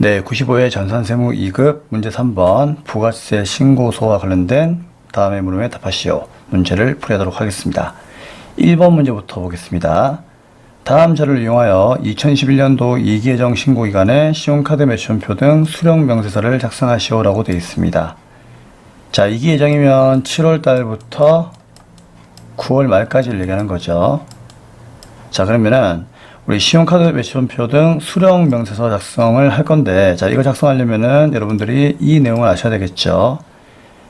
네, 95회 전산세무 2급 문제 3번 부가세 신고서와 관련된 다음의 물음에 답하시오. 문제를 풀이하도록 하겠습니다. 1번 문제부터 보겠습니다. 다음 자료를 이용하여 2021년도 이계정 신고기간에 신용카드 매출표 등 수령 명세서를 작성하시오라고 되어 있습니다. 자, 이계정이면 7월 달부터 9월 말까지를 얘기하는 거죠. 자, 그러면은 우리 신용카드 매출표 등 수령 명세서 작성을 할 건데, 자, 이거 작성하려면은 여러분들이 이 내용을 아셔야 되겠죠.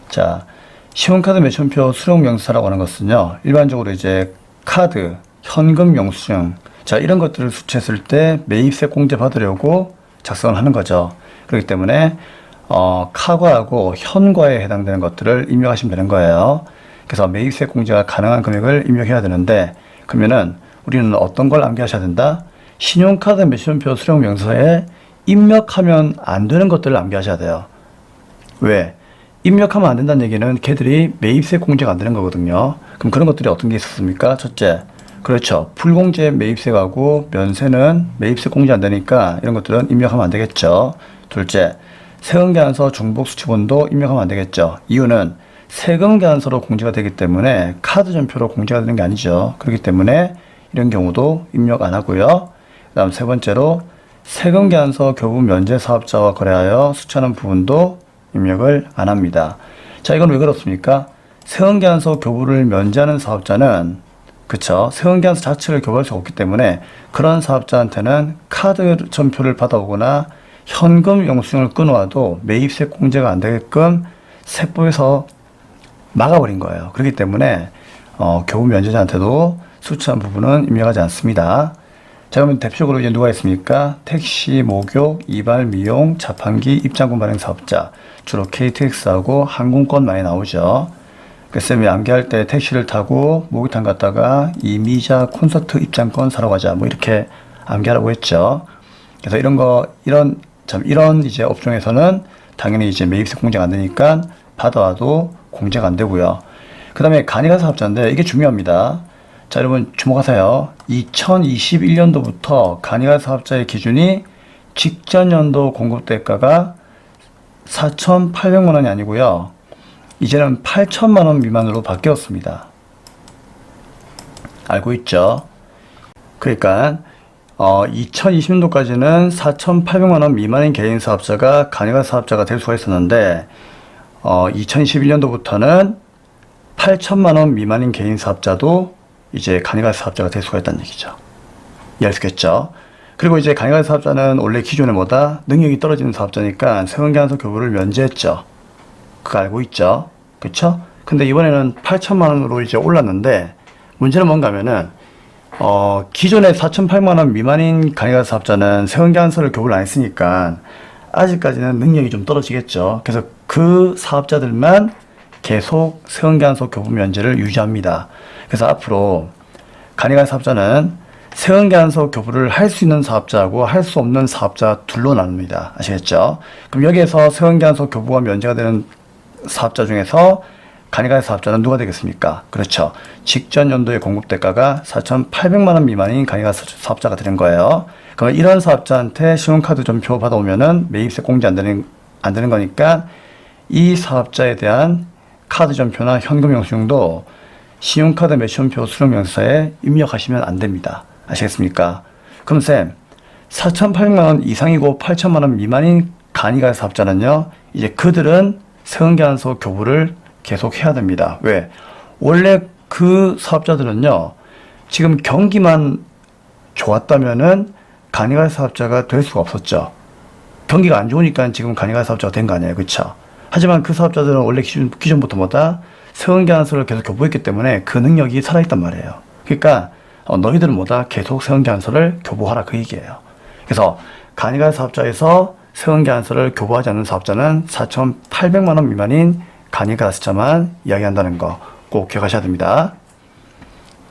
자, 신용카드 매출표 수령 명세서라고 하는 것은요, 일반적으로 이제 카드, 현금 영수증, 자, 이런 것들을 수취했을 때 매입세 공제 받으려고 작성을 하는 거죠. 그렇기 때문에 카과하고 현과에 해당되는 것들을 입력하시면 되는 거예요. 그래서 매입세 공제가 가능한 금액을 입력해야 되는데, 그러면은 우리는 어떤 걸 암기하셔야 된다? 신용카드 매출표 수령 명세서에 입력하면 안 되는 것들을 암기하셔야 돼요. 왜? 입력하면 안 된다는 얘기는 걔들이 매입세 공제가 안 되는 거거든요. 그럼 그런 것들이 어떤 게 있었습니까? 첫째, 그렇죠. 불공제 매입세가고 면세는 매입세 공제 안 되니까 이런 것들은 입력하면 안 되겠죠. 둘째, 세금계산서 중복수취본도 입력하면 안 되겠죠. 이유는 세금계산서로 공제가 되기 때문에 카드 전표로 공제가 되는 게 아니죠. 그렇기 때문에 이런 경우도 입력 안 하고요. 그 다음 세 번째로 세금계산서 교부 면제 사업자와 거래하여 수취하는 부분도 입력을 안 합니다. 자, 이건 왜 그렇습니까? 세금계산서 교부를 면제하는 사업자는, 그쵸, 세금계산서 자체를 교부할 수 없기 때문에 그런 사업자한테는 카드 전표를 받아오거나 현금 영수증을 끊어와도 매입세 공제가 안 되게끔 세법에서 막아버린 거예요. 그렇기 때문에 교부 면제자한테도 수취한 부분은 입력하지 않습니다. 자, 그러면 대표적으로 이제 누가 있습니까? 택시, 목욕, 이발, 미용, 자판기, 입장권 발행 사업자. 주로 KTX하고 항공권 많이 나오죠. 그래서 쌤이 암기할 때 택시를 타고 목욕탕 갔다가 이미자 콘서트 입장권 사러 가자. 뭐 이렇게 암기하라고 했죠. 그래서 이런 이제 업종에서는 당연히 이제 매입세 공제가 안 되니까 받아와도 공제가 안 되고요. 그 다음에 간이가 사업자인데 이게 중요합니다. 자, 여러분 주목하세요. 2021년도부터 간이가 사업자의 기준이 직전 연도 공급대가가 4,800만 원이 아니고요. 이제는 8천만 원 미만으로 바뀌었습니다. 알고 있죠? 그러니까 2020년도까지는 4,800만 원 미만인 개인 사업자가 간이가 사업자가 될 수가 있었는데 2021년도부터는 8천만 원 미만인 개인 사업자도 이제 간이가 사업자가 될 수가 있다는 얘기죠. 이해하시겠죠? 그리고 이제 간이가 사업자는 원래 기존에 뭐다? 능력이 떨어지는 사업자니까 세금계산서 교부를 면제했죠. 그거 알고 있죠? 그쵸? 근데 이번에는 8천만 원으로 이제 올랐는데, 문제는 뭔가 하면은 기존에 4,800만 원 미만인 간이가 사업자는 세금계산서를 교부를 안 했으니까 아직까지는 능력이 좀 떨어지겠죠. 그래서 그 사업자들만 계속 세금계산서 교부 면제를 유지합니다. 그래서 앞으로 간이가 사업자는 세금계산서 교부를 할 수 있는 사업자하고 할 수 없는 사업자 둘로 나눕니다. 아시겠죠? 그럼 여기에서 세금계산서 교부가 면제가 되는 사업자 중에서 간이가 사업자는 누가 되겠습니까? 그렇죠. 직전 연도의 공급대가가 4,800만 원 미만인 간이가 사업자가 되는 거예요. 그러면 이런 사업자한테 신용카드 전표 받아오면은 매입세 공제 안 되는 거니까 이 사업자에 대한 카드 전표나 현금 영수증도 신용카드 매출표 수령 명세서에 입력하시면 안 됩니다. 아시겠습니까? 그럼 쌤, 4,800만 원 이상이고 8천만 원 미만인 간이가 사업자는요, 이제 그들은 세금계산서 교부를 계속 해야 됩니다. 왜? 원래 그 사업자들은요, 지금 경기만 좋았다면은 간이가 사업자가 될 수가 없었죠. 경기가 안 좋으니까 지금 간이가 사업자가 된 거 아니에요. 그쵸? 하지만 그 사업자들은 원래 기존부터 뭐다? 세금계산서를 계속 교부했기 때문에 그 능력이 살아있단 말이에요. 그러니까 너희들은 뭐다? 계속 세금계산서를 교부하라 그 얘기예요. 그래서 간이가 사업자에서 세금계산서를 교부하지 않는 사업자는 4,800만 원 미만인 간이가 사업자만 이야기한다는 거 꼭 기억하셔야 됩니다.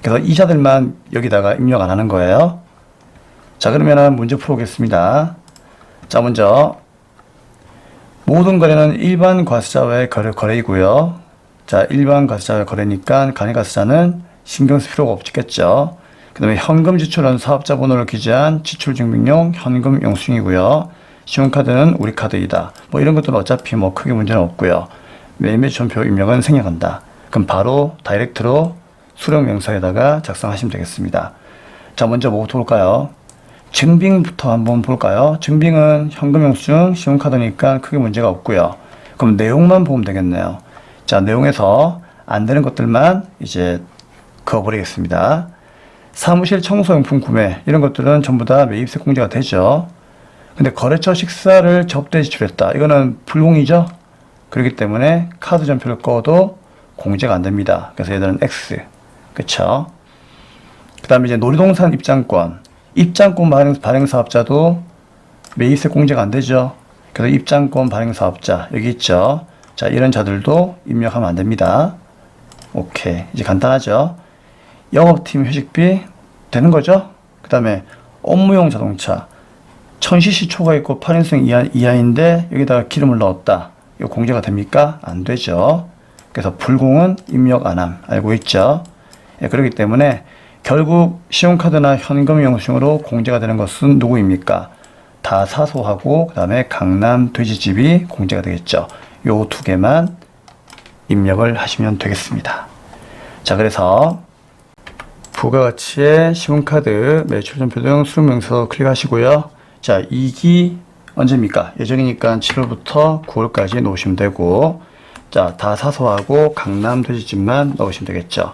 그래서 이자들만 여기다가 입력 안 하는 거예요. 자, 그러면은 문제 풀어보겠습니다. 자, 먼저 모든 거래는 일반 과세자와의 거래이고요. 자, 일반 과세자와의 거래니까 간이과세자는 신경 쓸 필요가 없겠죠. 그 다음에 현금 지출은 사업자 번호를 기재한 지출증명용 현금 영수증이고요. 신용카드는 우리 카드이다. 뭐 이런 것들은 어차피 뭐 크게 문제는 없고요. 매입매수 전표 입력은 생략한다. 그럼 바로 다이렉트로 수령 명사에다가 작성하시면 되겠습니다. 자, 먼저 뭐부터 볼까요? 증빙부터 한번 볼까요? 증빙은 현금 영수증, 신용카드니까 크게 문제가 없고요. 그럼 내용만 보면 되겠네요. 자, 내용에서 안 되는 것들만 이제 그어버리겠습니다. 사무실 청소용품 구매 이런 것들은 전부 다 매입세 공제가 되죠. 근데 거래처 식사를 접대 지출했다. 이거는 불공이죠. 그렇기 때문에 카드 전표를 꺼도 공제가 안 됩니다. 그래서 얘들은 X. 그쵸? 그 다음에 이제 놀이동산 입장권 발행 사업자도 매입세 공제가 안 되죠. 그래서 입장권 발행 사업자 여기 있죠. 자, 이런 자들도 입력하면 안 됩니다. 오케이. 이제 간단하죠. 영업팀 회식비 되는 거죠. 그 다음에 업무용 자동차 1000cc 초과 있고 8인승 이하인데 여기다가 기름을 넣었다. 이거 공제가 됩니까? 안 되죠. 그래서 불공은 입력 안함. 알고 있죠? 예, 그렇기 때문에 결국 신용카드나 현금 영수증으로 공제가 되는 것은 누구입니까? 다사소하고 그 다음에 강남 돼지집이 공제가 되겠죠. 요 두 개만 입력을 하시면 되겠습니다. 자, 그래서 부가가치의 신용카드, 매출전표 등 수령명서 클릭하시고요. 자, 2기 언제입니까? 예정이니까 7월부터 9월까지 놓으시면 되고, 자, 다사소하고 강남 돼지집만 넣으시면 되겠죠.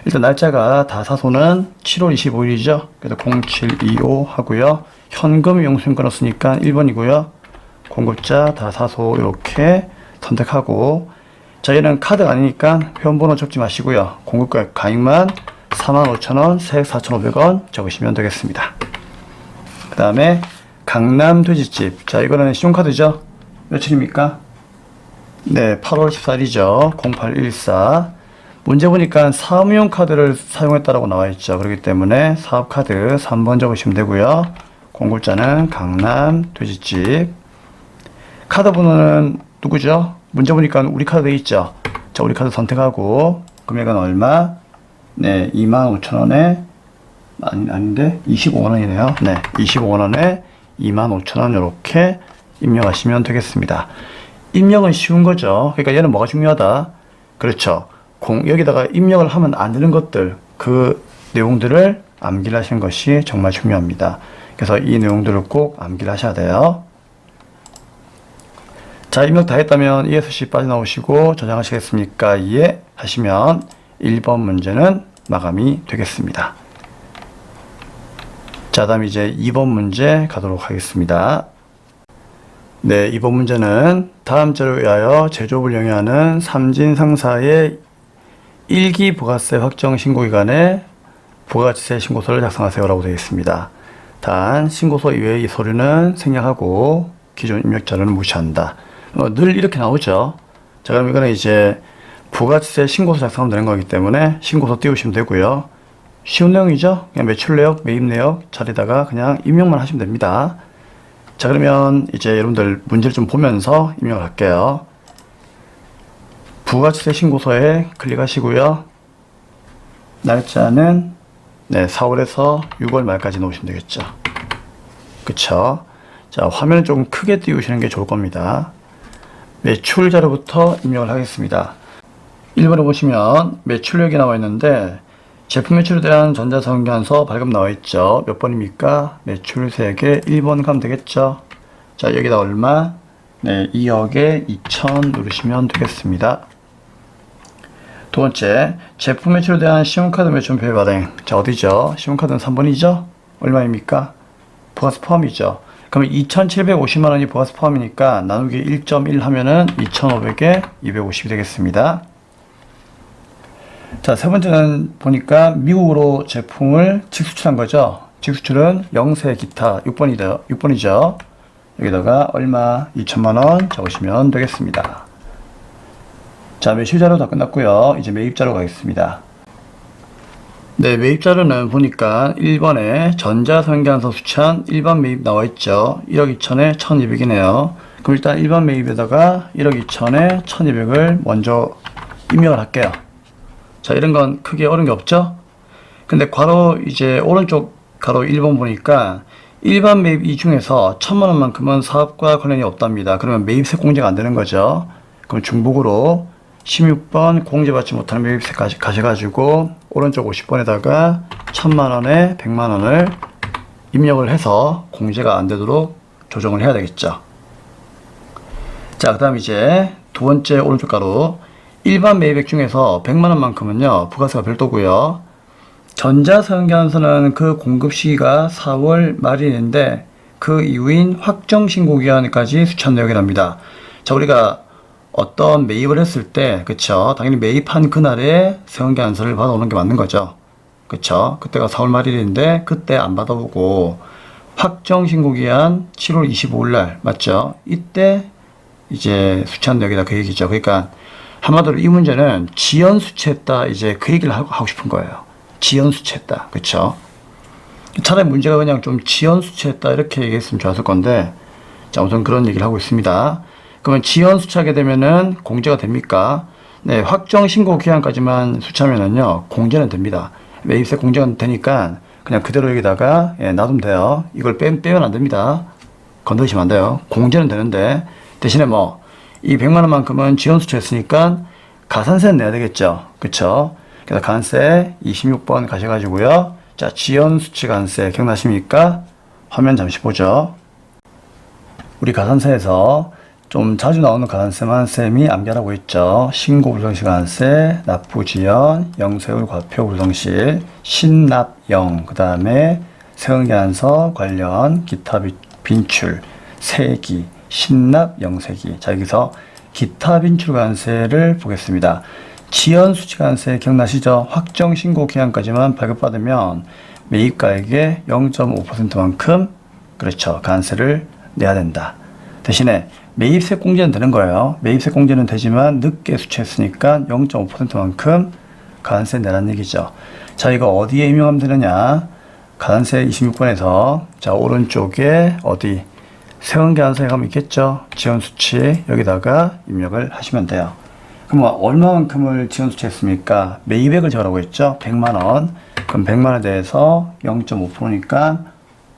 일단 날짜가 다사소는 7월 25일이죠. 그래서 0725 하고요. 현금 영수증 끊었으니까 1번이고요. 공급자 다사소 이렇게 선택하고, 자, 얘는 카드가 아니니까 회원번호 적지 마시고요. 공급가 가액만 45,000원, 세액 4,500원 적으시면 되겠습니다. 그 다음에 강남 돼지집. 자, 이거는 신용카드죠. 며칠입니까? 네, 8월 14일이죠. 0814. 문제 보니까 사업용 카드를 사용했다라고 나와 있죠. 그렇기 때문에 사업카드 3번 적으시면 되고요. 공급자는 강남 돼지집. 카드 번호는 누구죠? 문제 보니까 우리 카드 있죠. 자, 우리 카드 선택하고 금액은 얼마? 네, 25,000원에 아닌데 25,000원이네요. 네, 25,000원에 25,000원 이렇게 입력하시면 되겠습니다. 입력은 쉬운 거죠. 그러니까 얘는 뭐가 중요하다? 그렇죠. 여기다가 입력을 하면 안 되는 것들, 그 내용들을 암기를 하시는 것이 정말 중요합니다. 그래서 이 내용들을 꼭 암기를 하셔야 돼요. 자, 입력 다 했다면 ESC 빠져나오시고 저장하시겠습니까? 예 하시면 1번 문제는 마감이 되겠습니다. 자, 다음 이제 2번 문제 가도록 하겠습니다. 네, 2번 문제는 다음 자료에 의하여 제조업을 영위하는 삼진 상사의 1기 부가세 확정 신고기간에 부가가치세 신고서를 작성하세요 라고 되어 있습니다. 단 신고서 이외의 이 서류는 생략하고 기존 입력자료는 무시한다. 늘 이렇게 나오죠. 자, 그럼 이거는 이제 부가가치세 신고서 작성하면 되는 거기 때문에 신고서 띄우시면 되고요. 쉬운 내용이죠. 그냥 매출 내역, 매입 내역 자리에다가 그냥 입력만 하시면 됩니다. 자, 그러면 이제 여러분들 문제를 좀 보면서 입력을 할게요. 부가가치세 신고서에 클릭하시고요. 날짜는 네, 4월에서 6월 말까지 놓으시면 되겠죠. 그쵸? 자, 화면을 좀 크게 띄우시는 게 좋을 겁니다. 매출 자료부터 입력을 하겠습니다. 1번에 보시면 매출액이 나와 있는데 제품 매출에 대한 전자상환서 발급 나와 있죠. 몇 번입니까? 매출 3개 1번 가면 되겠죠. 자, 여기다 얼마? 네, 2억에 2천 누르시면 되겠습니다. 두 번째, 제품 매출에 대한 신용카드 매출표 발행. 자, 어디죠? 신용카드는 3번이죠? 얼마입니까? 부가세 포함이죠. 그러면 2,750만 원이 부가세 포함이니까 나누기 1.1 하면은 2,500에 250이 되겠습니다. 자, 세 번째는 보니까 미국으로 제품을 직수출한 거죠. 직수출은 영세 기타 6번이죠. 여기다가 얼마? 2천만 원 적으시면 되겠습니다. 자, 매출 자료 다 끝났고요. 이제 매입 자료 가겠습니다. 네, 매입 자료는 보니까 1번에 전자상환서 수찬 일반 매입 나와 있죠. 1억 2천에 1,200이네요. 그럼 일단 일반 매입에다가 1억 2천에 1,200을 먼저 입력을 할게요. 자, 이런 건 크게 어려운 게 없죠? 근데 괄호 이제 오른쪽 가로 1번 보니까 일반 매입 이 중에서 1,000만 원만큼은 사업과 관련이 없답니다. 그러면 매입세 공제가 안 되는 거죠. 그럼 중복으로 16번 공제받지 못하는 매입세 가셔가지고 오른쪽 50번에다가 1,000만 원에 100만 원을 입력을 해서 공제가 안 되도록 조정을 해야 되겠죠. 자, 그 다음 이제 두 번째 오른쪽 가로 일반 매입액 중에서 100만 원만큼은요 부가세가 별도고요. 전자서연계약서는 그 공급 시기가 4월 말일인데 그 이후인 확정신고기한까지 수취한 내역이랍니다. 자, 우리가 어떤 매입을 했을 때, 그쵸, 당연히 매입한 그날에 세원계약서를 받아오는 게 맞는 거죠. 그쵸, 그때가 4월 말일인데 그때 안 받아오고 확정신고기한 7월 25일 날 맞죠? 이때 이제 수취한 내역이다 그 얘기죠. 그러니까 한마디로 이 문제는 지연 수취했다 이제 그 얘기를 하고 싶은 거예요. 지연 수취했다. 그쵸? 차라리 문제가 그냥 좀 지연 수취했다 이렇게 얘기했으면 좋았을 건데, 자, 우선 그런 얘기를 하고 있습니다. 그러면 지연 수취하게 되면은 공제가 됩니까? 네, 확정 신고 기한까지만 수취하면은요 공제는 됩니다. 매입세 공제가 되니까 그냥 그대로 여기다가 놔두면 돼요. 이걸 빼면 안 됩니다. 건드리시면 안 돼요. 공제는 되는데 대신에 뭐 이 100만 원만큼은 지연 수취했으니까 가산세는 내야 되겠죠. 그쵸? 그래서 가산세 26번 가셔가지고요. 자, 지연 수취 가산세 기억나십니까? 화면 잠시 보죠. 우리 가산세에서 좀 자주 나오는 가산세만 쌤이 안 변하고 있죠. 신고 불성실 가산세, 납부 지연, 영세율 과표 불성실, 신납영, 그 다음에 세금계산서 관련 기타 빈출, 세기, 신납 영세기. 자, 여기서 기타 빈출 가산세를 보겠습니다. 지연 수취 가산세 기억나시죠? 확정 신고 기한까지만 발급받으면 매입가액의 0.5%만큼 그렇죠. 가산세를 내야 된다. 대신에 매입세 공제는 되는 거예요. 매입세 공제는 되지만 늦게 수취했으니까 0.5%만큼 가산세 내라는 얘기죠. 자, 이거 어디에 입력하면 되느냐? 가산세 26번에서 자, 오른쪽에 어디 세금계산서에 가면 있겠죠. 지연 수취 여기다가 입력을 하시면 돼요. 그럼 얼마만큼을 지연 수취했습니까? 매입액을 적으라고 했죠. 100만 원. 그럼 100만 원에 대해서 0.5%니까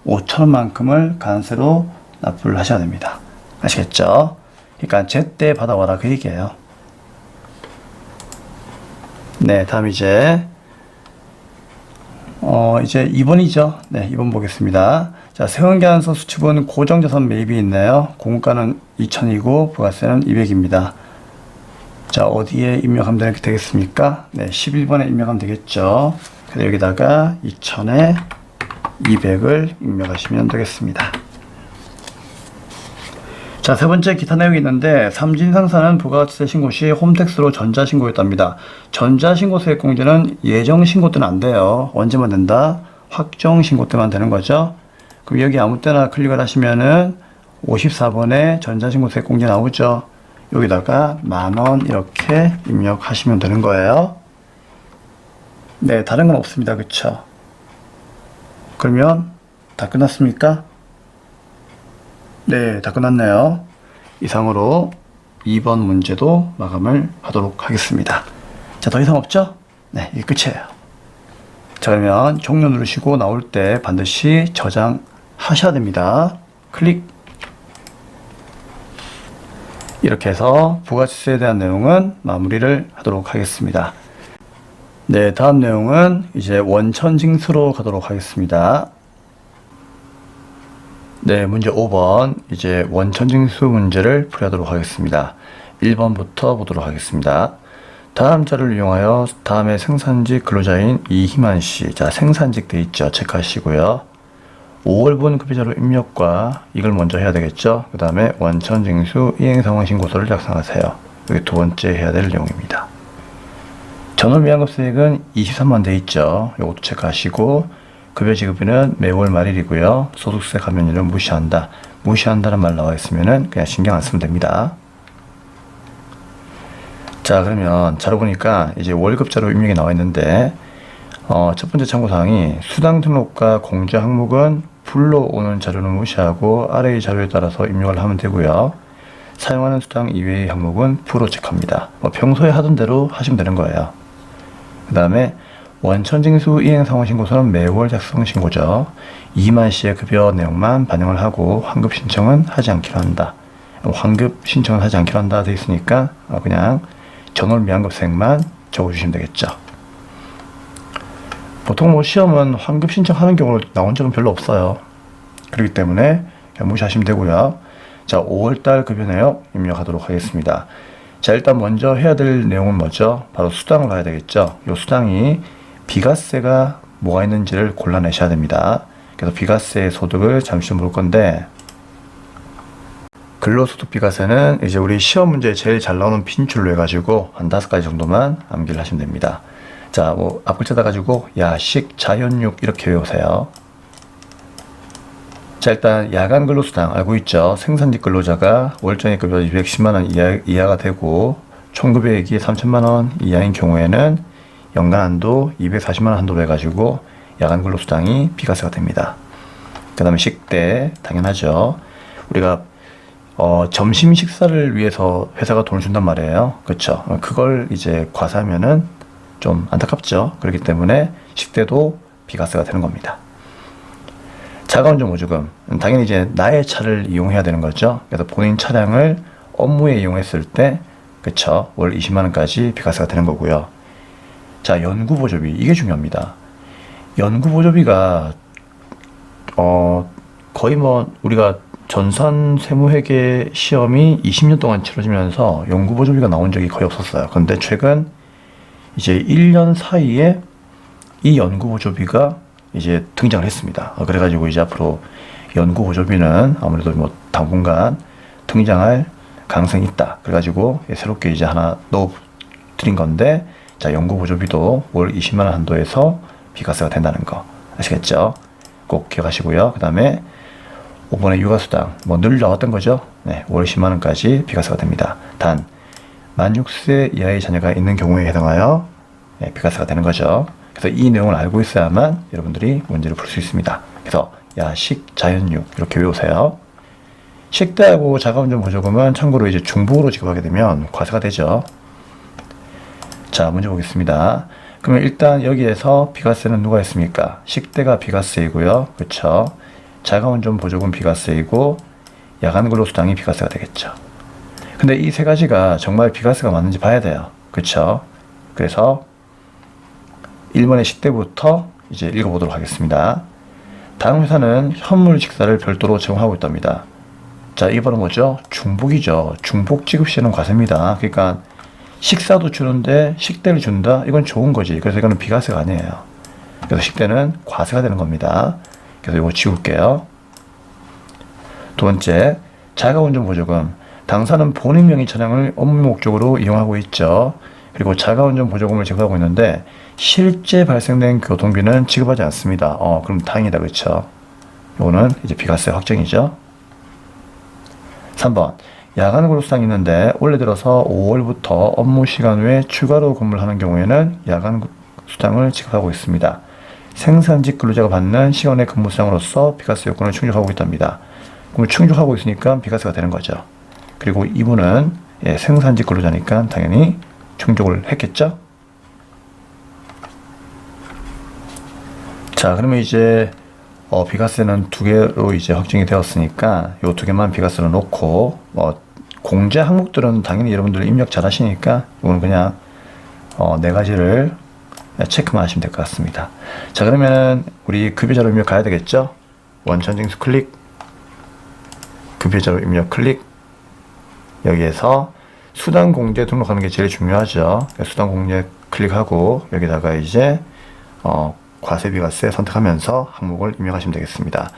5천 원만큼을 가산세로 납부를 하셔야 됩니다. 아시겠죠? 그러니까 제때 받아와라 그 얘기예요. 네, 다음 이제 2번이죠. 네, 2번 보겠습니다. 자, 세금계산서 수취분 고정자산 매입이 있네요. 공가는 2,000이고 부가세는 200입니다. 자, 어디에 입력하면 되겠습니까? 네, 11번에 입력하면 되겠죠. 그래서 여기다가 2,000에 200을 입력하시면 되겠습니다. 자, 세 번째 기타 내용이 있는데 삼진상사는 부가세 신고 시 홈택스로 전자신고했답니다. 전자신고세액 공제는 예정신고 때는 안 돼요. 언제만 된다? 확정신고 때만 되는 거죠. 그럼 여기 아무 때나 클릭을 하시면은 54번에 전자신고세액 공제 나오죠. 여기다가 10,000원 이렇게 입력하시면 되는 거예요. 네, 다른 건 없습니다. 그쵸? 그러면 다 끝났습니까? 네, 다 끝났네요. 이상으로 2번 문제도 마감을 하도록 하겠습니다. 자, 더 이상 없죠? 네, 이게 끝이에요. 자, 그러면 종료 누르시고 나올 때 반드시 저장하셔야 됩니다. 클릭. 이렇게 해서 부가세에 대한 내용은 마무리를 하도록 하겠습니다. 네, 다음 내용은 이제 원천징수로 가도록 하겠습니다. 네, 문제 5번 이제 원천징수 문제를 풀이하도록 하겠습니다. 1번부터 보도록 하겠습니다. 다음 자료를 이용하여 다음의 생산직 근로자인 이희만 씨, 자, 생산직 돼 있죠. 체크하시고요. 5월분 급여자료 입력과 이걸 먼저 해야 되겠죠. 그 다음에 원천징수 이행상황신고서를 작성하세요. 여기 두 번째 해야 될 내용입니다. 전월미환급수액은 23만 돼 있죠. 이것도 체크하시고 급여 지급일은 매월 말일이고요. 소득세 감면율은 무시한다. 무시한다는 말 나와 있으면은 그냥 신경 안 쓰면 됩니다. 자, 그러면 자료 보니까 이제 월급 자료 입력이 나와 있는데 첫 번째 참고사항이 수당 등록과 공제 항목은 불러오는 자료는 무시하고 아래의 자료에 따라서 입력을 하면 되고요. 사용하는 수당 이외의 항목은 프로 체크합니다. 평소에 하던 대로 하시면 되는 거예요. 그 다음에 원천징수 이행상환신고서는 매월 작성 신고죠. 2만 시의 급여 내용만 반영을 하고 환급 신청은 하지 않기로 한다. 환급 신청은 하지 않기로 한다 되어 있으니까 그냥 전월 미환급생만 적어주시면 되겠죠. 보통 뭐 시험은 환급 신청하는 경우로 나온 적은 별로 없어요. 그렇기 때문에 그냥 무시하시면 되고요. 자, 5월달 급여 내역 입력하도록 하겠습니다. 자, 일단 먼저 해야 될 내용은 뭐죠? 바로 수당을 가야 되겠죠. 이 수당이 비과세가 뭐가 있는지를 골라내셔야 됩니다. 그래서 비과세 소득을 잠시 볼 건데, 근로소득 비과세는 이제 우리 시험 문제에 제일 잘 나오는 빈출로 해가지고 한 5가지 정도만 암기를 하시면 됩니다. 자, 뭐 앞글자다 가지고 야식, 자연육 이렇게 외우세요. 자, 일단 야간 근로수당 알고 있죠? 생산직 근로자가 월정액 급여 210만원 이하가 되고 총급여액이 3천만원 이하인 경우에는 연간 한도 240만원 한도로 해가지고 야간 근로수당이 비과세가 됩니다. 그 다음에 식대 당연하죠. 우리가 점심 식사를 위해서 회사가 돈을 준단 말이에요. 그렇죠? 그걸 이제 과세하면은 좀 안타깝죠. 그렇기 때문에 식대도 비과세가 되는 겁니다. 자가운전 보조금 당연히 이제 나의 차를 이용해야 되는 거죠. 그래서 본인 차량을 업무에 이용했을 때 그쵸 월 20만원까지 비과세가 되는 거고요. 자, 연구보조비 이게 중요합니다. 연구보조비가 거의 뭐 우리가 전산 세무회계 시험이 20년 동안 치러지면서 연구보조비가 나온 적이 거의 없었어요. 그런데 최근 이제 1년 사이에 이 연구보조비가 이제 등장을 했습니다. 그래가지고 이제 앞으로 연구보조비는 아무래도 뭐 당분간 등장할 가능성이 있다. 그래가지고 새롭게 이제 하나 넣어드린 건데, 자, 연구보조비도 월 20만원 한도에서 비과세가 된다는 거 아시겠죠? 꼭 기억하시고요. 그 다음에 5번의 육아수당 뭐 늘 나왔던 거죠. 네, 월 10만원까지 비과세가 됩니다. 단 만 6세 이하의 자녀가 있는 경우에 해당하여 비과세가 되는 거죠. 그래서 이 내용을 알고 있어야만 여러분들이 문제를 풀 수 있습니다. 그래서 야식, 자연육 이렇게 외우세요. 식대하고 자가운전 보조금은 참고로 이제 중복으로 지급하게 되면 과세가 되죠. 자, 문제 보겠습니다. 그러면 일단 여기에서 비과세는 누가 있습니까? 식대가 비과세이고요. 그렇죠? 자가운전 보조금 비과세이고 야간 근로수당이 비과세가 되겠죠. 근데 이 세 가지가 정말 비과세가 맞는지 봐야 돼요. 그렇죠? 그래서 1번의 식대부터 이제 읽어보도록 하겠습니다. 다음 회사는 현물 식사를 별도로 제공하고 있답니다. 자, 이번은 뭐죠? 중복이죠. 중복 지급 시에는 과세입니다. 그러니까 식사도 주는데 식대를 준다? 이건 좋은 거지. 그래서 이거는 비과세가 아니에요. 그래서 식대는 과세가 되는 겁니다. 그래서 이거 지울게요. 두 번째, 자가운전 보조금. 당사는 본인 명의 차량을 업무 목적으로 이용하고 있죠. 그리고 자가운전 보조금을 지급하고 있는데 실제 발생된 교통비는 지급하지 않습니다. 그럼 다행이다. 그렇죠? 이거는 이제 비과세 확정이죠. 3번, 야간 근로수당이 있는데 올해 들어서 5월부터 업무 시간 외에 추가로 근무를 하는 경우에는 야간 수당을 지급하고 있습니다. 생산직 근로자가 받는 시간의 근무수당으로서 비과세 요건을 충족하고 있답니다. 그럼 충족하고 있으니까 비과세가 되는 거죠. 그리고 이분은 생산직 근로자니까 당연히 충족을 했겠죠. 자, 그러면 이제 비과세는 2개로 이제 확정이 되었으니까 요 2개만 비과세로 놓고 공제 항목들은 당연히 여러분들 입력 잘 하시니까 이거는 그냥 4가지를 체크만 하시면 될 것 같습니다. 자, 그러면은 우리 급여자료 입력 가야 되겠죠? 원천징수 클릭, 급여자료 입력 클릭. 여기에서 수당 공제 등록하는 게 제일 중요하죠. 수당 공제 클릭하고 여기다가 이제 과세 비과세 선택하면서 항목을 입력하시면 되겠습니다.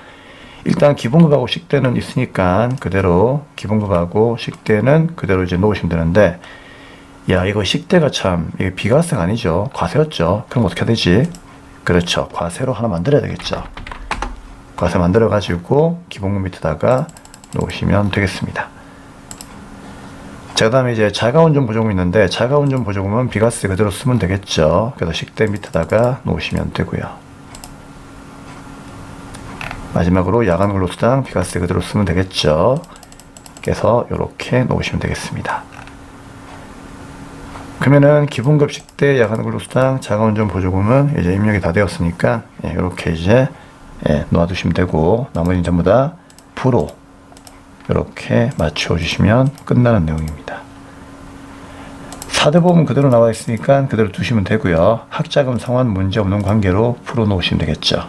일단 기본급하고 식대는 있으니까 그대로 기본급하고 식대는 그대로 이제 놓으시면 되는데, 야, 이거 식대가 참 이게 비과세가 아니죠. 과세였죠. 그럼 어떻게 해야 되지? 그렇죠. 과세로 하나 만들어야 되겠죠. 과세 만들어 가지고 기본급 밑에다가 놓으시면 되겠습니다. 자, 그 다음에 이제 자가운전 보조금 있는데 자가운전 보조금은 비과세 그대로 쓰면 되겠죠. 그래서 식대 밑에다가 놓으시면 되고요. 마지막으로 야간 근로수당 비과세 그대로 쓰면 되겠죠. 그래서 이렇게 놓으시면 되겠습니다. 그러면은 기본급식 때 야간근로수당, 자가운전 보조금은 이제 입력이 다 되었으니까 이렇게 이제 놓아두시면 되고, 나머지는 전부 다 부로 이렇게 맞춰 주시면 끝나는 내용입니다. 4대 보험은 그대로 나와 있으니까 그대로 두시면 되고요. 학자금 상환 문제 없는 관계로 풀어 놓으시면 되겠죠.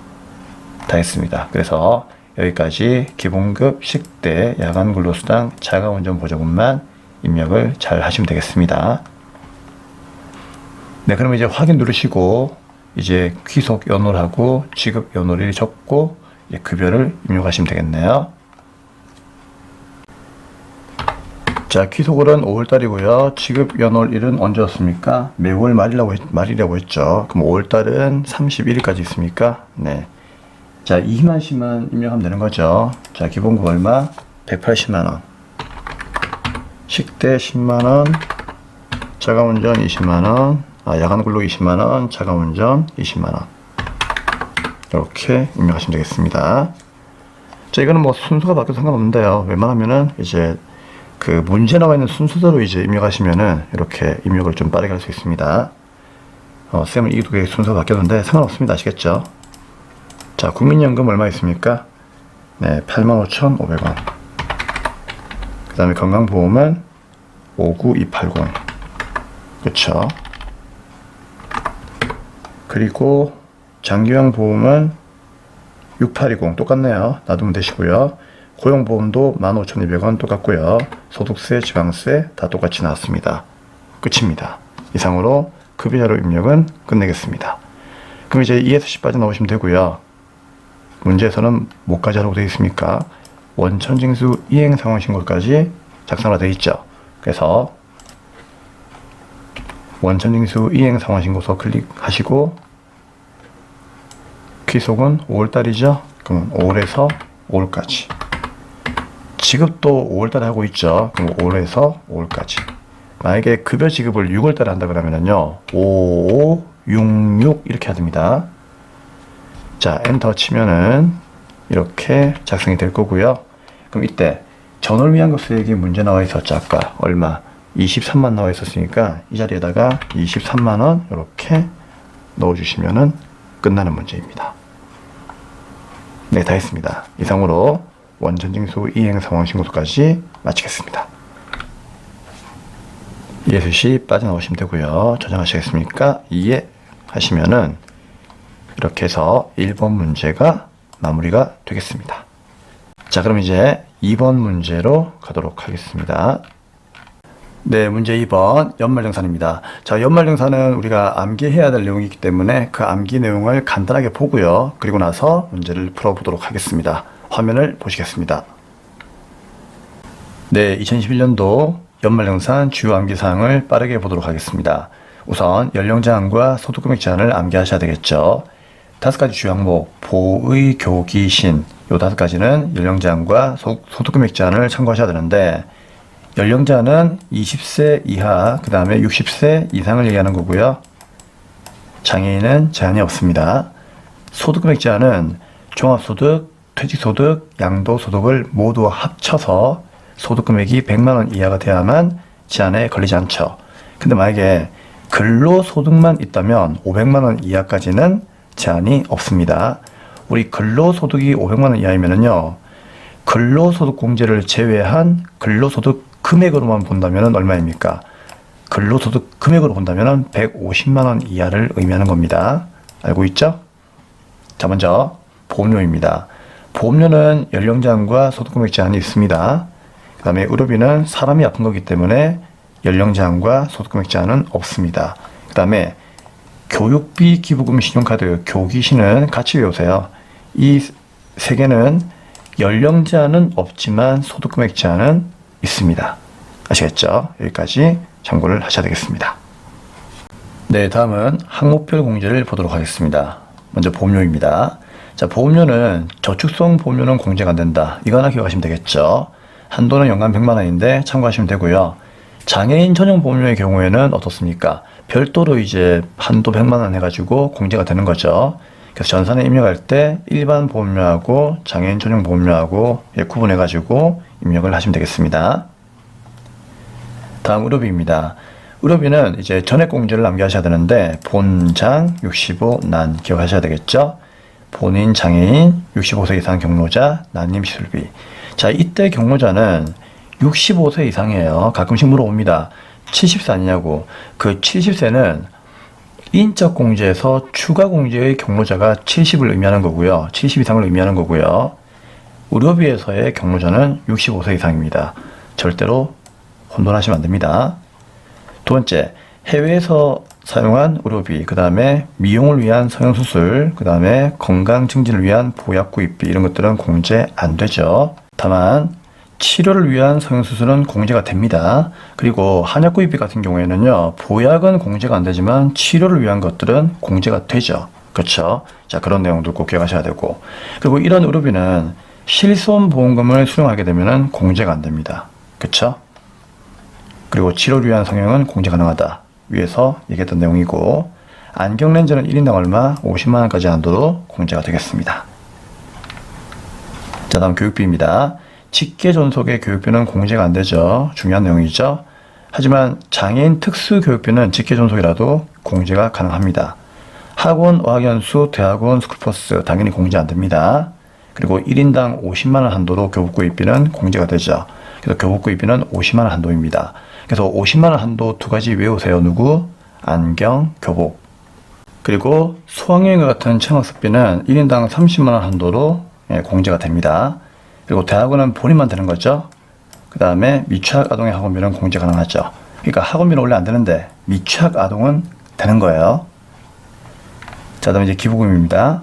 다 했습니다. 그래서 여기까지 기본급, 식대, 야간근로수당, 자가운전 보조금만 입력을 잘 하시면 되겠습니다. 네, 그러면 이제 확인 누르시고 이제 귀속 연월하고 지급 연월일 적고 급여를 입력하시면 되겠네요. 자, 귀속월은 5월달이고요. 지급 연월일은 언제였습니까? 매월 말이라고 했죠. 그럼 5월달은 31일까지 있습니까? 네. 자, 이희만 입력하면 되는 거죠. 자, 기본급 얼마? 180만원. 식대 10만원. 자가운전 20만원. 야간근로 20만원. 자가운전 20만원. 이렇게 입력하시면 되겠습니다. 자, 이거는 뭐 순서가 바뀌어도 상관없는데요. 웬만하면은 이제 그 문제 나와 있는 순서대로 이제 입력하시면은 이렇게 입력을 좀 빠르게 할 수 있습니다. 쌤은 이 두 개 순서가 바뀌었는데 상관없습니다. 아시겠죠? 자, 국민연금 얼마 있습니까? 네, 85,500원. 그 다음에 건강보험은 59280. 그쵸? 그리고 장기요양 보험은 6820. 똑같네요. 놔두면 되시고요. 고용보험도 15,200원 똑같고요. 소득세, 지방세 다 똑같이 나왔습니다. 끝입니다. 이상으로 급여자료 입력은 끝내겠습니다. 그럼 이제 ESC 빠져나오시면 되고요. 문제에서는 뭐까지 하라고 되어 있습니까? 원천징수 이행상황신고까지 작성하라 되어 있죠. 그래서 원천징수 이행상황신고서 클릭하시고 귀속은 5월달이죠. 그럼 5월에서 5월까지. 지급도 5월달에 하고 있죠. 그럼 5월에서 5월까지. 만약에 급여 지급을 6월달에 한다 그러면요 55, 66 이렇게 해야 됩니다. 자, 엔터 치면은 이렇게 작성이 될 거고요. 그럼 이때 전월 위안급수액이 문제 나와 있었죠. 아까 얼마? 23만 나와 있었으니까 이 자리에다가 23만원 이렇게 넣어주시면은 끝나는 문제입니다. 네, 다 했습니다. 이상으로 원천징수 이행상황신고서까지 마치겠습니다. ESC 빠져나오시면 되고요. 저장하시겠습니까? 예 하시면은 이렇게 해서 1번 문제가 마무리가 되겠습니다. 자, 그럼 이제 2번 문제로 가도록 하겠습니다. 네, 문제 2번 연말정산입니다. 자, 연말정산은 우리가 암기해야 될 내용이 있기 때문에 그 암기 내용을 간단하게 보고요. 그리고 나서 문제를 풀어보도록 하겠습니다. 화면을 보시겠습니다. 네, 2021년도 연말정산 주요 암기사항을 빠르게 보도록 하겠습니다. 우선 연령제한과 소득금액 제한을 암기하셔야 되겠죠. 5가지 주요 항목, 보의, 교기, 신, 요 5가지는 연령제한과 소득금액 제한을 참고하셔야 되는데, 연령제한은 20세 이하, 그 다음에 60세 이상을 얘기하는 거고요. 장애인은 제한이 없습니다. 소득금액 제한은 종합소득, 퇴직소득, 양도소득을 모두 합쳐서 소득금액이 100만원 이하가 돼야만 제한에 걸리지 않죠. 근데 만약에 근로소득만 있다면 500만원 이하까지는 제한이 없습니다. 우리 근로소득이 500만원 이하이면은요, 근로소득공제를 제외한 근로소득 금액으로만 본다면 얼마입니까? 근로소득 금액으로 본다면 150만원 이하를 의미하는 겁니다. 알고 있죠? 자, 먼저 보험료입니다. 보험료는 연령제한과 소득금액 제한이 있습니다. 그 다음에 의료비는 사람이 아픈 거기 때문에 연령제한과 소득금액 제한은 없습니다. 그 다음에 교육비, 기부금, 신용카드, 교기신은 같이 외우세요. 이 세 개는 연령 제한은 없지만 소득금액 제한은 있습니다. 아시겠죠? 여기까지 참고를 하셔야 되겠습니다. 네, 다음은 항목별 공제를 보도록 하겠습니다. 먼저 보험료입니다. 자, 보험료는 저축성 보험료는 공제가 안 된다. 이거 하나 기억하시면 되겠죠? 한도는 연간 100만원인데 참고하시면 되고요. 장애인 전용 보험료의 경우에는 어떻습니까? 별도로 이제 한도 100만원 해가지고 공제가 되는 거죠. 그래서 전산에 입력할 때 일반 보험료하고 장애인 전용 보험료하고 구분해가지고 입력을 하시면 되겠습니다. 다음 의료비입니다. 의료비는 이제 전액공제를 남겨하셔야 되는데 본장 65, 난 기억하셔야 되겠죠. 본인 장애인 65세 이상 경로자 난임 시술비. 자, 이때 경로자는 65세 이상이에요. 가끔씩 물어봅니다. 70세 아니냐고. 그 70세는 인적 공제에서 추가 공제의 경로자가 70을 의미하는 거고요. 70 이상을 의미하는 거고요. 의료비에서의 경로자는 65세 이상입니다. 절대로 혼돈하시면 안 됩니다. 두 번째, 해외에서 사용한 의료비, 그 다음에 미용을 위한 성형수술, 그 다음에 건강 증진을 위한 보약 구입비, 이런 것들은 공제 안 되죠. 다만 치료를 위한 성형수술은 공제가 됩니다. 그리고 한약 구입비 같은 경우에는요, 보약은 공제가 안 되지만 치료를 위한 것들은 공제가 되죠. 그렇죠? 자, 그런 내용도 꼭 기억하셔야 되고, 그리고 이런 의료비는 실손보험금을 수령하게 되면 공제가 안 됩니다. 그렇죠? 그리고 치료를 위한 성형은 공제 가능하다. 위에서 얘기했던 내용이고, 안경렌즈는 1인당 얼마? 50만원까지 한도로 공제가 되겠습니다. 자, 다음 교육비입니다. 직계존속의 교육비는 공제가 안 되죠. 중요한 내용이죠. 하지만 장애인 특수교육비는 직계존속이라도 공제가 가능합니다. 학원, 어학연수, 대학원, 스쿨버스 당연히 공제 안 됩니다. 그리고 1인당 50만원 한도로 교복구입비는 공제가 되죠. 그래서 교복구입비는 50만원 한도입니다. 그래서 50만원 한도 두 가지 외우세요. 누구? 안경, 교복. 그리고 수학여행과 같은 체험학습비는 1인당 30만원 한도로 공제가 됩니다. 그리고 대학원은 본인만 되는 거죠. 그 다음에 미취학 아동의 학원비는 공제 가능하죠. 그러니까 학원비는 원래 안 되는데 미취학 아동은 되는 거예요. 자, 다음에 이제 기부금입니다.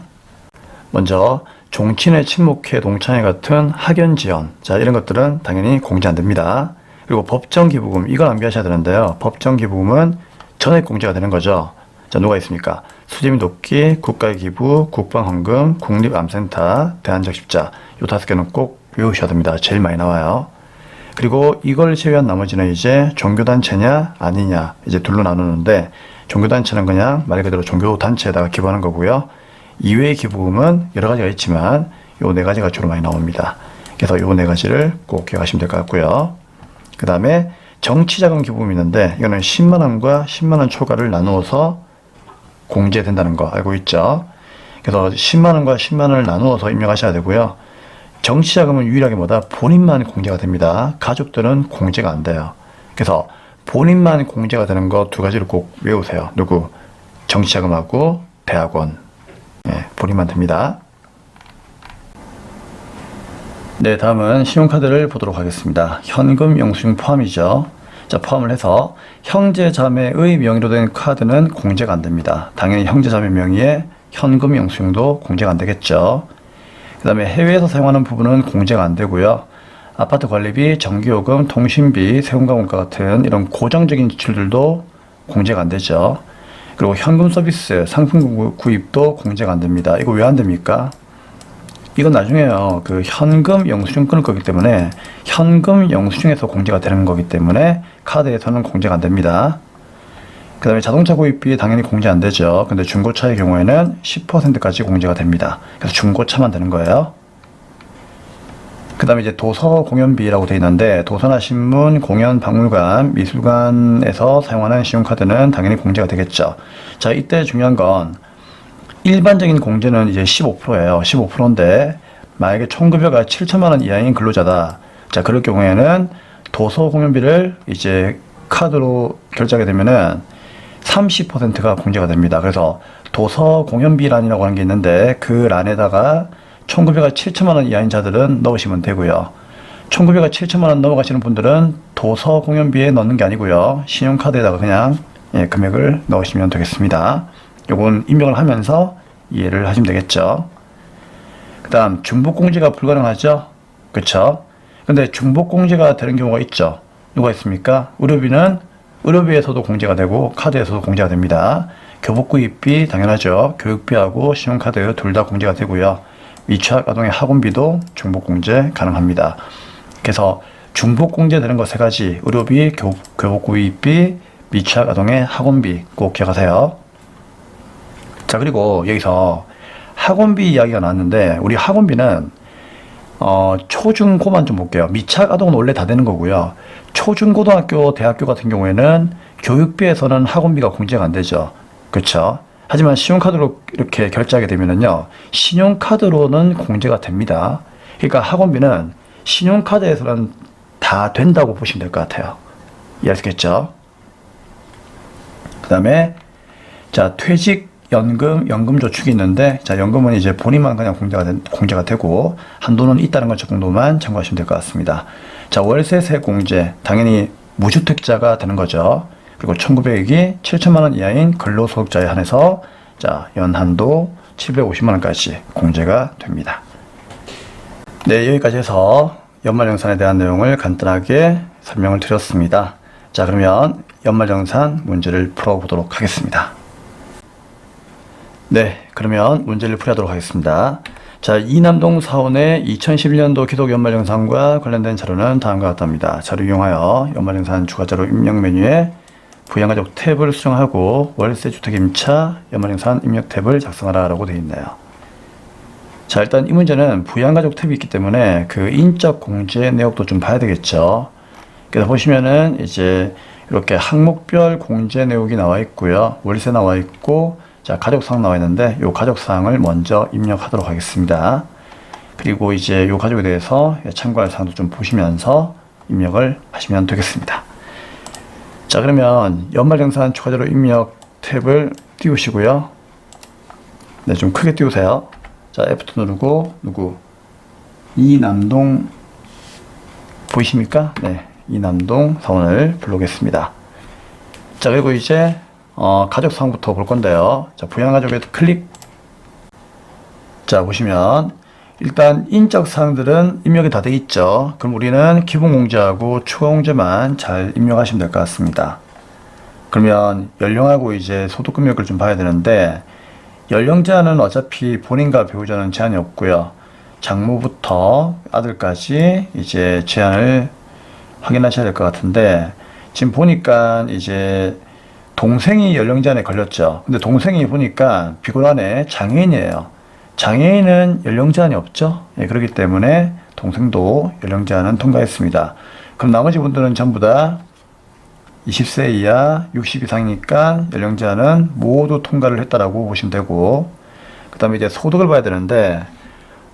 먼저 종친회, 친목회, 동창회 같은 학연 지원, 자, 이런 것들은 당연히 공제 안 됩니다. 그리고 법정 기부금, 이걸 암기하셔야 되는데요. 법정 기부금은 전액 공제가 되는 거죠. 자, 누가 있습니까? 수재민 돕기, 국가기부, 국방헌금, 국립암센터, 대한적십자, 요 5개는 꼭 외우셔야 됩니다. 제일 많이 나와요. 그리고 이걸 제외한 나머지는 이제 종교단체냐 아니냐 이제 둘로 나누는데, 종교단체는 그냥 말 그대로 종교단체에다가 기부하는 거고요. 이외의 기부금은 여러 가지가 있지만 요 4가지가 주로 많이 나옵니다. 그래서 요 4가지를 꼭 기억하시면 될 것 같고요. 그 다음에 정치자금 기부금이 있는데, 이거는 10만원과 10만원 초과를 나누어서 공제된다는 거 알고 있죠? 그래서 10만원과 10만원을 나누어서 입력하셔야 되고요. 정치자금은 유일하게 뭐다? 본인만 공제가 됩니다. 가족들은 공제가 안 돼요. 그래서 본인만 공제가 되는 거 2가지를 꼭 외우세요. 누구? 정치자금하고 대학원. 본인만 됩니다. 네, 다음은 신용카드를 보도록 하겠습니다. 현금 영수증 포함이죠. 자, 포함을 해서 형제 자매의 명의로 된 카드는 공제가 안 됩니다. 당연히 형제 자매 명의의 현금 영수증도 공제가 안 되겠죠. 그 다음에 해외에서 사용하는 부분은 공제가 안 되고요. 아파트 관리비, 전기요금, 통신비, 세금과공과 같은 이런 고정적인 지출들도 공제가 안 되죠. 그리고 현금 서비스, 상품 구입도 공제가 안 됩니다. 이거 왜 안 됩니까? 이건 나중에요. 그 현금 영수증 끊을 거기 때문에 현금 영수증에서 공제가 되는 거기 때문에 카드에서는 공제가 안 됩니다. 그 다음에 자동차 구입비 당연히 공제 안 되죠. 근데 중고차의 경우에는 10%까지 공제가 됩니다. 그래서 중고차만 되는 거예요. 그 다음에 이제 도서 공연비라고 되어 있는데, 도서나 신문, 공연, 박물관, 미술관에서 사용하는 신용카드는 당연히 공제가 되겠죠. 자, 이때 중요한 건 일반적인 공제는 이제 15%예요. 15%인데 만약에 총급여가 7천만원 이하인 근로자다. 자, 그럴 경우에는 도서 공연비를 이제 카드로 결제하게 되면은 30%가 공제가 됩니다. 그래서 도서 공연비란이라고 하는 게 있는데, 그 란에다가 총급여가 7천만원 이하인 자들은 넣으시면 되고요. 총급여가 7천만원 넘어가시는 분들은 도서 공연비에 넣는 게 아니고요. 신용카드에다가 그냥 금액을 넣으시면 되겠습니다. 요건 입력을 하면서 이해를 하시면 되겠죠. 그 다음 중복공제가 불가능하죠. 그쵸? 근데 중복공제가 되는 경우가 있죠. 누가 있습니까? 의료비는 의료비에서도 공제가 되고 카드에서도 공제가 됩니다. 교복구입비 당연하죠. 교육비하고 신용카드 둘 다 공제가 되고요. 미취학 아동의 학원비도 중복공제 가능합니다. 그래서 중복공제 되는 거 3가지, 의료비, 교복구입비, 미취학 아동의 학원비 꼭 기억하세요. 자, 그리고 여기서 학원비 이야기가 나왔는데, 우리 학원비는 초중고만 좀 볼게요. 미착 아동은 원래 다 되는 거고요. 초중고등학교, 대학교 같은 경우에는 교육비에서는 학원비가 공제가 안 되죠. 그렇죠? 하지만 신용카드로 이렇게 결제하게 되면은요, 신용카드로는 공제가 됩니다. 그러니까 학원비는 신용카드에서는 다 된다고 보시면 될 것 같아요. 이해하시겠죠? 그 다음에, 자, 퇴직연금, 연금저축이 있는데, 자, 연금은 이제 본인만 그냥 공제가 되고, 한도는 있다는 것 정도만 참고하시면 될 것 같습니다. 자, 월세세 공제, 당연히 무주택자가 되는 거죠. 그리고 1900억이 7천만원 이하인 근로소득자에 한해서, 자, 연한도 750만원까지 공제가 됩니다. 네, 여기까지 해서 연말정산에 대한 내용을 간단하게 설명을 드렸습니다. 자, 그러면 연말정산 문제를 풀어보도록 하겠습니다. 네, 그러면 문제를 풀이하도록 하겠습니다. 자, 이남동 사원의 2011년도 기록 연말정산과 관련된 자료는 다음과 같답니다. 자료 이용하여 연말정산 주가자료 입력 메뉴에 부양가족 탭을 수정하고 월세 주택 임차 연말정산 입력 탭을 작성하라 라고 되어 있네요. 자, 일단 이 문제는 부양가족 탭이 있기 때문에 그 인적 공제 내역도 좀 봐야 되겠죠. 그래서 보시면은 이제 이렇게 항목별 공제 내역이 나와 있고요. 월세 나와 있고, 자, 가족사항 나와 있는데 이 가족사항을 먼저 입력하도록 하겠습니다. 그리고 이제 이 가족에 대해서 참고할 사항도 좀 보시면서 입력을 하시면 되겠습니다. 자, 그러면 연말정산 추가자료 입력 탭을 띄우시고요. 네, 좀 크게 띄우세요. 자, F2 누르고, 이남동 보이십니까? 네, 이남동 사원을 불러오겠습니다. 자, 그리고 이제 가족사항부터 볼 건데요. 자, 부양가족에 클릭. 자, 보시면 일단 인적 사항들은 입력이 다 돼 있죠. 그럼 우리는 기본 공제하고 추가 공제만 잘 입력하시면 될 것 같습니다. 그러면 연령하고 이제 소득 금액을 좀 봐야 되는데, 연령 제한은 어차피 본인과 배우자는 제한이 없고요. 장모부터 아들까지 이제 제한을 확인하셔야 될 것 같은데, 지금 보니까 이제 동생이 연령 제한에 걸렸죠. 근데 동생이 보니까 비곤하네, 장애인이에요. 장애인은 연령 제한이 없죠. 예, 그렇기 때문에 동생도 연령 제한은 통과했습니다. 그럼 나머지 분들은 전부 다 20세 이하 60 이상이니까 연령 제한은 모두 통과를 했다라고 보시면 되고, 그 다음에 이제 소득을 봐야 되는데,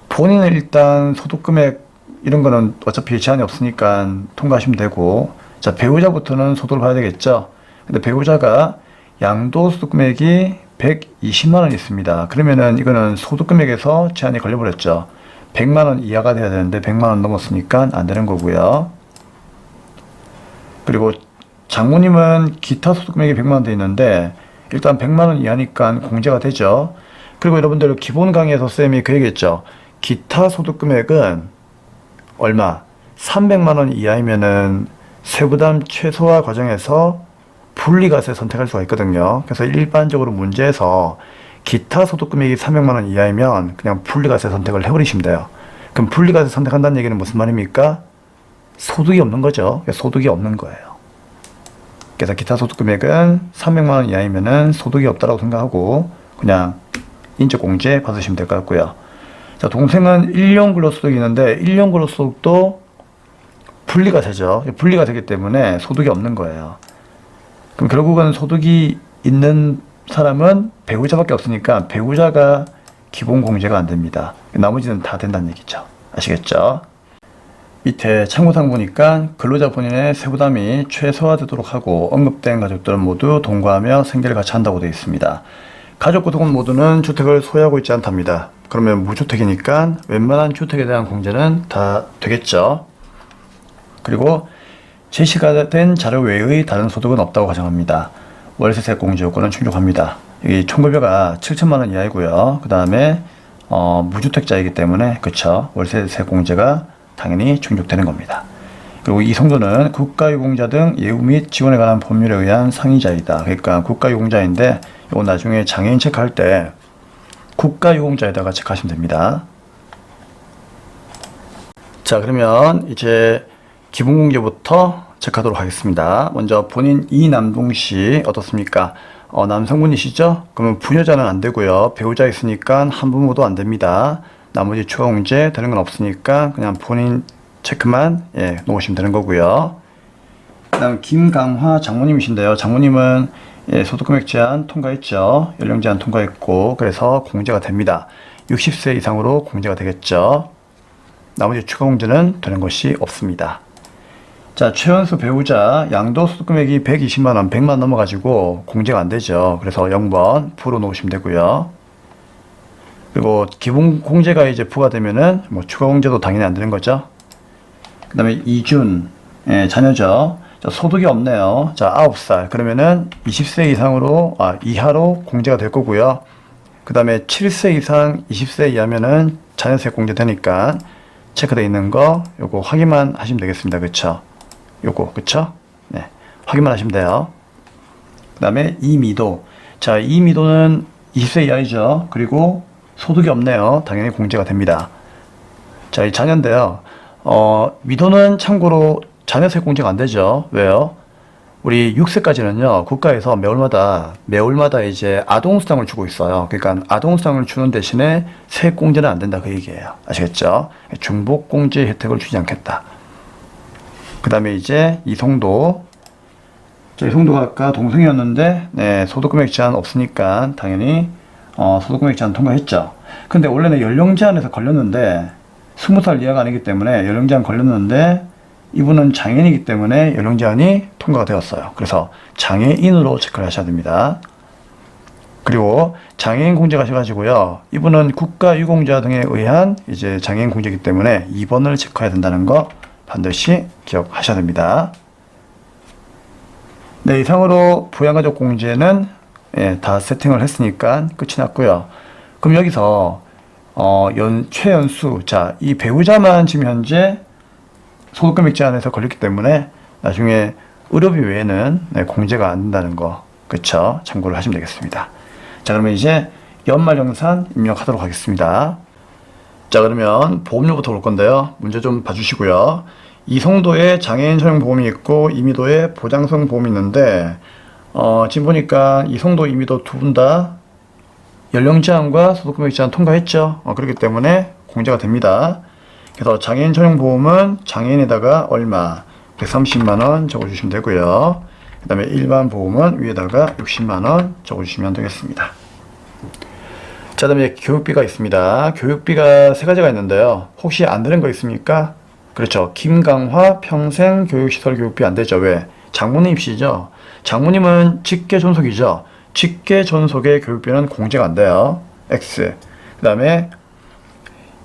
본인은 일단 소득 금액 이런 거는 어차피 제한이 없으니까 통과하시면 되고, 자, 배우자부터는 소득을 봐야 되겠죠. 근데 배우자가 양도소득 금액이 120만원 있습니다. 그러면은 이거는 소득 금액에서 제한이 걸려버렸죠. 100만원 이하가 돼야 되는데 100만원 넘었으니까 안 되는 거고요. 그리고 장모님은 기타 소득 금액이 100만원 돼 있는데 일단 100만원 이하니까 공제가 되죠. 그리고 여러분들 기본 강의에서 쌤이 그 얘기했죠. 기타 소득 금액은 얼마? 300만원 이하이면은 세부담 최소화 과정에서 분리과세 선택할 수가 있거든요. 그래서 일반적으로 문제에서 기타 소득 금액이 300만원 이하이면 그냥 분리과세 선택을 해버리시면 돼요. 그럼 분리과세 선택한다는 얘기는 무슨 말입니까? 소득이 없는 거죠. 소득이 없는 거예요. 그래서 기타 소득 금액은 300만원 이하이면은 소득이 없다라고 생각하고 그냥 인적공제 받으시면 될 것 같고요. 자, 동생은 1년 근로소득이 있는데 1년 근로소득도 분리과세죠. 분리과세이기 때문에 소득이 없는 거예요. 그럼 결국은 소득이 있는 사람은 배우자밖에 없으니까 배우자가 기본 공제가 안 됩니다. 나머지는 다 된다는 얘기죠. 아시겠죠? 밑에 참고사항 보니까 근로자 본인의 세부담이 최소화되도록 하고 언급된 가족들은 모두 동거하며 생계를 같이 한다고 되어 있습니다. 가족 구성원 모두는 주택을 소유하고 있지 않답니다. 그러면 무주택이니까 웬만한 주택에 대한 공제는 다 되겠죠. 그리고 제시가 된 자료 외의 다른 소득은 없다고 가정합니다. 월세세 공제 요건은 충족합니다. 여기 총급여가 7천만원 이하이고요. 그 다음에 무주택자이기 때문에 그쵸, 월세세 공제가 당연히 충족되는 겁니다. 그리고 이 성도는 국가유공자 등 예우 및 지원에 관한 법률에 의한 상의자이다. 그러니까 국가유공자인데 이거 나중에 장애인 체크할 때 국가유공자에다가 체크하시면 됩니다. 자, 그러면 이제 기본공제부터 체크하도록 하겠습니다. 먼저 본인 이남동씨 어떻습니까? 남성분이시죠? 그러면 부녀자는 안 되고요. 배우자 있으니까 한부모도 안 됩니다. 나머지 추가 공제 되는 건 없으니까 그냥 본인 체크만 놓으시면 되는 거고요. 그 다음 김강화 장모님이신데요. 장모님은 소득금액 제한 통과했죠. 연령 제한 통과했고 그래서 공제가 됩니다. 60세 이상으로 공제가 되겠죠. 나머지 추가 공제는 되는 것이 없습니다. 자, 최연수 배우자 양도소득금액이 120만원, 100만 넘어가지고 공제가 안 되죠. 그래서 0번 부로 놓으시면 되고요. 그리고 기본 공제가 이제 부과되면은 뭐 추가 공제도 당연히 안 되는 거죠. 그 다음에 이준 자녀죠. 자, 소득이 없네요. 자, 9살. 그러면은 20세 이하로 공제가 될 거고요. 그 다음에 7세 이상 20세 이하면은 자녀세 공제 되니까 체크되어 있는 거 요거 확인만 하시면 되겠습니다. 그쵸? 요거 그쵸? 네, 확인만 하시면 돼요. 그 다음에 이미도. 자, 이미도는 20세 이하이죠. 그리고 소득이 없네요. 당연히 공제가 됩니다. 자, 이 자녀인데요. 미도는 참고로 자녀세 공제가 안 되죠. 왜요? 우리 6세까지는요, 국가에서 매월마다 이제 아동수당을 주고 있어요. 그러니까 아동수당을 주는 대신에 세액 공제는 안 된다. 그 얘기예요. 아시겠죠? 중복공제 혜택을 주지 않겠다. 그 다음에 이제 이송도. 자, 이송도가 아까 동생이었는데, 네, 소득금액 제한 없으니까 당연히, 소득금액 제한 통과했죠. 근데 원래는 연령 제한에서 걸렸는데, 20살 이하가 아니기 때문에 연령 제한 걸렸는데, 이분은 장애인이기 때문에 연령 제한이 통과가 되었어요. 그래서 장애인으로 체크를 하셔야 됩니다. 그리고 장애인 공제 가셔가지고요. 이분은 국가유공자 등에 의한 이제 장애인 공제이기 때문에 2번을 체크해야 된다는 거 반드시 기억하셔야 됩니다. 네, 이상으로 부양가족 공제는 다 세팅을 했으니까 끝이 났고요. 그럼 여기서 최연수, 자, 이 배우자만 지금 현재 소득금액 제한에서 걸렸기 때문에 나중에 의료비 외에는 공제가 안 된다는 거, 그쵸? 참고를 하시면 되겠습니다. 자, 그러면 이제 연말정산 입력하도록 하겠습니다. 자, 그러면 보험료부터 볼 건데요. 문제 좀 봐주시고요. 이송도에 장애인 전용 보험이 있고 이미도에 보장성 보험이 있는데 지금 보니까 이송도, 이미도 두 분 다 연령 제한과 소득금액 제한 통과했죠. 그렇기 때문에 공제가 됩니다. 그래서 장애인 전용 보험은 장애인에다가 얼마 130만원 적어주시면 되고요. 그 다음에 일반 보험은 위에다가 60만원 적어주시면 되겠습니다. 자, 다음에 교육비가 있습니다. 교육비가 세 가지가 있는데요. 혹시 안 되는 거 있습니까? 그렇죠. 김강화 평생 교육시설 교육비 안 되죠. 왜? 장모님 입시죠. 장모님은 직계 존속이죠. 직계 존속의 교육비는 공제가 안 돼요. X. 그 다음에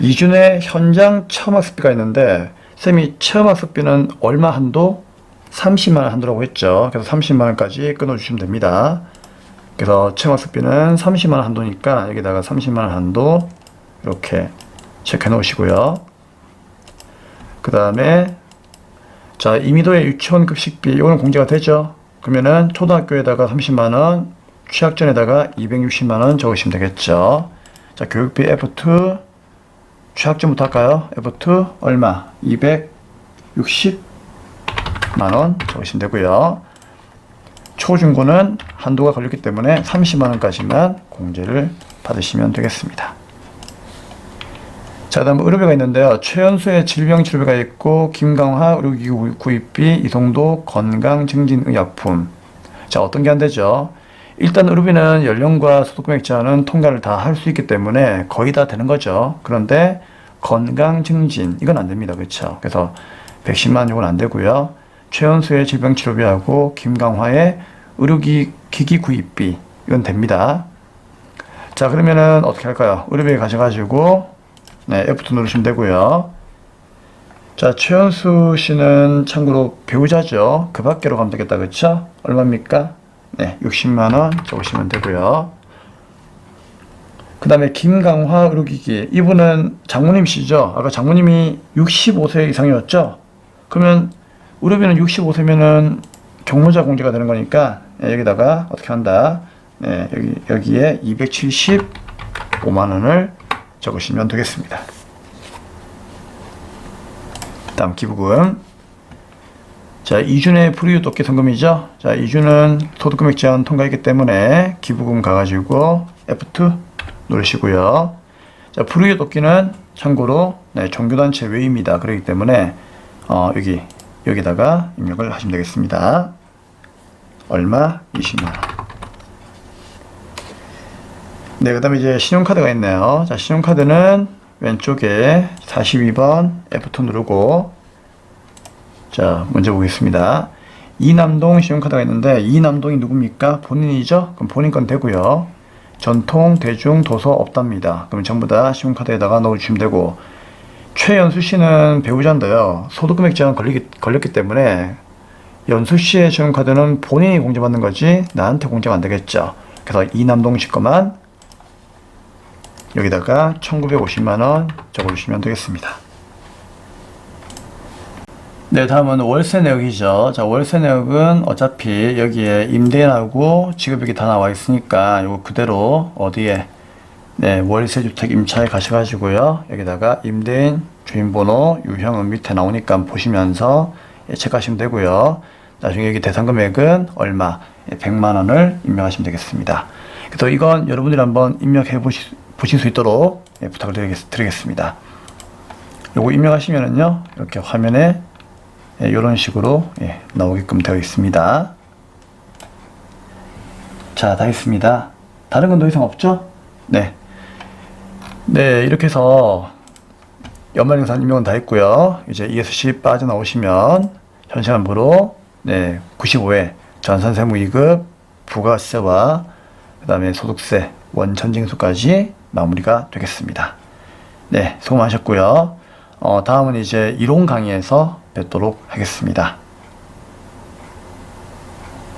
이준의 현장 체험학습비가 있는데 쌤이 체험학습비는 얼마 한도? 30만원 한도라고 했죠. 그래서 30만원까지 끊어주시면 됩니다. 그래서 체험학습비는 30만원 한도니까 여기다가 30만원 한도 이렇게 체크해 놓으시고요. 그 다음에 자, 이미도의 유치원 급식비 이거는 공제가 되죠. 그러면은 초등학교에다가 30만원, 취학전에다가 260만원 적으시면 되겠죠. 자, 교육비 F2 취학전부터 할까요? F2 얼마? 260만원 적으시면 되고요. 초중고는 한도가 걸렸기 때문에 30만원까지만 공제를 받으시면 되겠습니다. 자, 다음 의료비가 있는데요. 최연수의 질병치료비가 있고 김강화 의료기기 구입비, 이송도 건강증진의약품. 자, 어떤 게 안 되죠? 일단 의료비는 연령과 소득금액 제한은 통과를 다 할 수 있기 때문에 거의 다 되는 거죠. 그런데 건강증진 이건 안 됩니다. 그렇죠? 그래서 110만 이건 안 되고요. 최연수의 질병치료비하고 김강화의 의료기기 구입비 이건 됩니다. 자, 그러면은 어떻게 할까요? 의료비 가셔가지고 F2 누르시면 되고요. 자, 최연수 씨는 참고로 배우자죠. 그 밖으로 가면 되겠다. 그렇죠? 얼마입니까? 네, 60만원 적으시면 되고요. 그 다음에 김강화 의료기기 이분은 장모님이시죠. 아까 장모님이 65세 이상이었죠. 그러면 의료비는 65세면은 경로자 공제가 되는 거니까 여기다가 어떻게 한다. 네, 여기에 275만원을 적으시면 되겠습니다. 다음 기부금. 자, 이준의 불이유 돕기 성금이죠. 자, 이준은 소득금액 제한 통과했기 때문에 기부금 가가지고 F2 누르시고요. 자, 불우이웃 돕기는 참고로 네, 종교단체 외입니다. 그렇기 때문에 여기다가 입력을 하시면 되겠습니다. 얼마? 20만원. 네, 그 다음에 이제 신용카드가 있네요. 자, 신용카드는 왼쪽에 42번 F2 누르고, 자, 문제 보겠습니다. 이남동 신용카드가 있는데, 이남동이 누굽니까? 본인이죠? 그럼 본인 건 되고요. 전통, 대중, 도서 없답니다. 그럼 전부 다 신용카드에다가 넣어주시면 되고, 최연수 씨는 배우자인데요. 소득금액 제한 걸렸기 때문에 연수 씨의 신용카드는 본인이 공제받는 거지 나한테 공제가 안 되겠죠. 그래서 이남동 씨 거만 여기다가 1950만원 적어주시면 되겠습니다. 네, 다음은 월세 내역이죠. 자, 월세 내역은 어차피 여기에 임대인하고 지급액이 다 나와 있으니까 이거 그대로 어디에 네, 월세주택 임차에 가셔가지고요. 여기다가 임대인 주인번호 유형은 밑에 나오니까 보시면서 체크하시면 되고요. 나중에 여기 대상금액은 얼마? 100만원을 입력하시면 되겠습니다. 그래서 이건 여러분들이 한번 입력해 보실 수 있도록 부탁을 드리겠습니다. 요거 입력하시면은요, 이렇게 화면에 이런 식으로 나오게끔 되어 있습니다. 자, 다 했습니다. 다른 건 더 이상 없죠? 네. 네, 이렇게 해서 연말정산 입력은 다 했고요. 이제 ESC 빠져나오시면 현시간부로 95회 전산세무이급, 부가세와 그 다음에 소득세, 원천징수까지 마무리가 되겠습니다. 네, 수고 많으셨고요. 다음은 이제 이론 강의에서 뵙도록 하겠습니다.